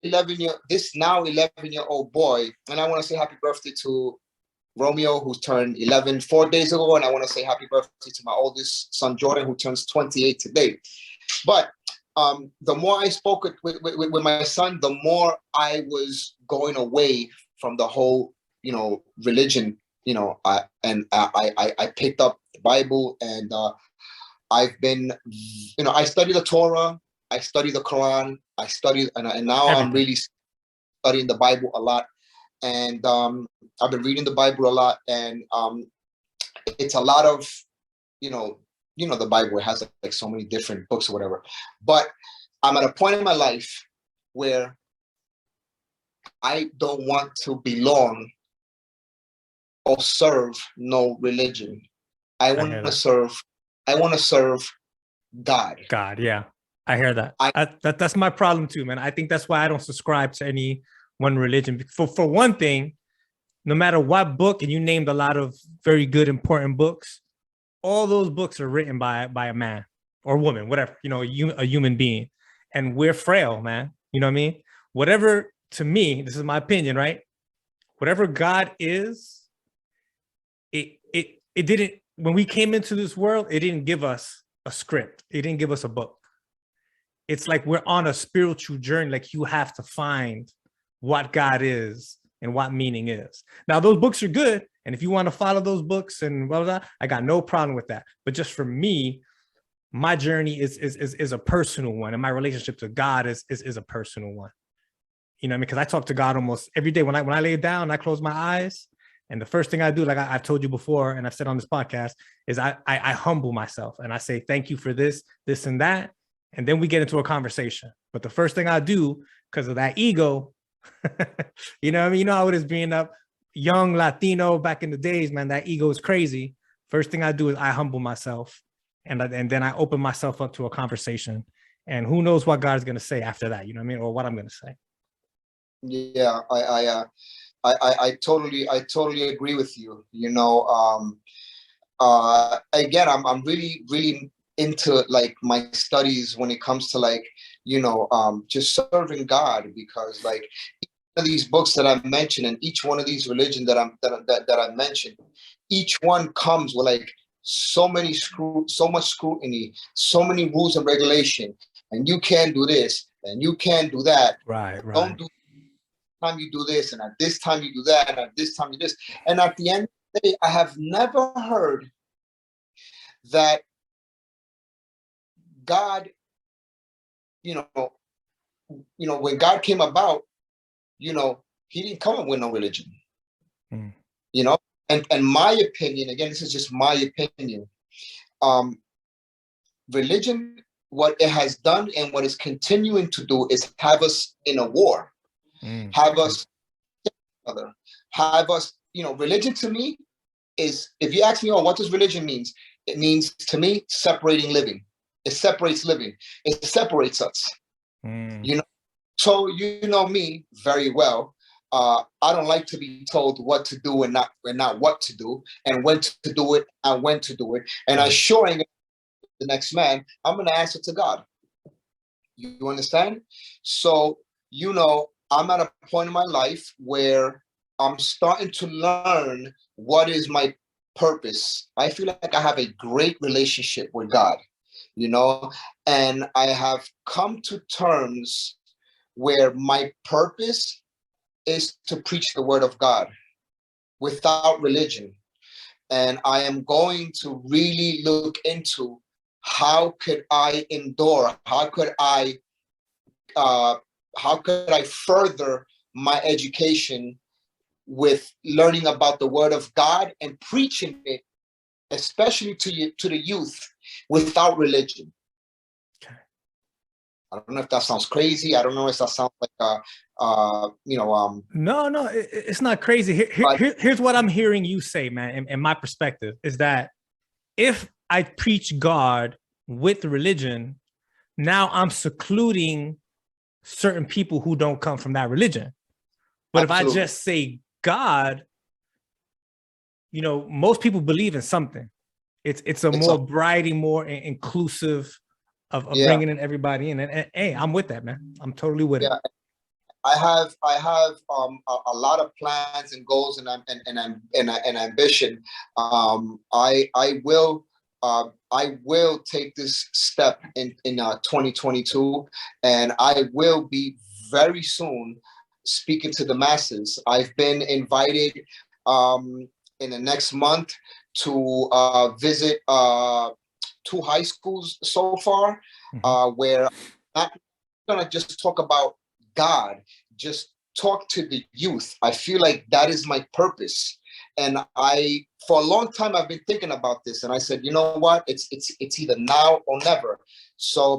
this now 11-year-old boy, and I want to say happy birthday to Romeo, who turned 11 4 days ago, and I want to say happy birthday to my oldest son Jordan, who turns 28 today. But the more I spoke with my son, the more I was going away from the whole, religion. I picked up the Bible, and I've been, I study the Torah, I study the Quran, and now I'm really studying the Bible a lot. And I've been reading the Bible a lot, and it's a lot of, the Bible has like so many different books or whatever. But I'm at a point in my life where I don't want to belong or serve no religion. I want to serve God. God, yeah. I hear that. That's my problem too, man. I think that's why I don't subscribe to any one religion. For one thing, no matter what book, and you named a lot of very good, important books, all those books are written by a man or woman, whatever, a human being. And we're frail, man. You know what I mean? Whatever, to me, this is my opinion, right? Whatever God is, it didn't, when we came into this world, it didn't give us a script. It didn't give us a book. It's like we're on a spiritual journey. Like you have to find what God is and what meaning is. Now, those books are good. And if you want to follow those books and blah, blah, blah, I got no problem with that. But just for me, my journey is a personal one. And my relationship to God is a personal one. You know what I mean? Because I talk to God almost every day. When I lay down, I close my eyes. And the first thing I do, like I've told you before, and I've said on this podcast, is I humble myself and I say, thank you for this, this, and that. And then we get into a conversation. But the first thing I do, because of that ego, you know what I mean? You know how it is being up young Latino back in the days, man, that ego is crazy. First thing I do is I humble myself. And then I open myself up to a conversation. And who knows what God's going to say after that, you know what I mean? Or what I'm going to say. Yeah, I totally agree with you. Again, I'm really, really into like my studies when it comes to like, just serving God, because like each one of these books that I mentioned and each one of these religions that I mentioned, each one comes with like so much scrutiny, so many rules and regulation, and you can't do this and you can't do that. Right. Don't do time you do this, and at this time you do that, and at this time you do this. And at the end of the day, I have never heard that God, when God came about, he didn't come up with no religion. And my opinion, again, this is just my opinion. Religion, what it has done and what it's continuing to do is have us in a war. Have us, religion to me is, if you ask me, what does religion means? It means to me separating living. It separates living. It separates us. So you know me very well. I don't like to be told what to do and not what to do, and when to do it and when to do it. And I sure ain't the next man. I'm going to answer to God. You understand? So, I'm at a point in my life where I'm starting to learn what is my purpose. I feel like I have a great relationship with God, and I have come to terms where my purpose is to preach the word of God without religion. And I am going to really look into how could I endure? How could I further my education with learning about the word of God and preaching it, especially to the youth, without religion? Okay. I don't know if that sounds crazy. I don't know if that sounds like No, it's not crazy. Here's what I'm hearing you say, man. And my perspective is that if I preach God with religion, now I'm secluding certain people who don't come from that religion. But Absolutely. If I just say God, most people believe in something. It's more brighter, more inclusive of bringing in everybody in. And hey, I'm with that, man. I'm totally with it. I have a lot of plans and goals and ambition. I will take this step in 2022, and I will be very soon speaking to the masses. I've been invited in the next month to visit 2 high schools so far, where I'm not gonna just talk about God, just talk to the youth. I feel like that is my purpose. And for a long time, I've been thinking about this, and I said, you know what? It's either now or never. So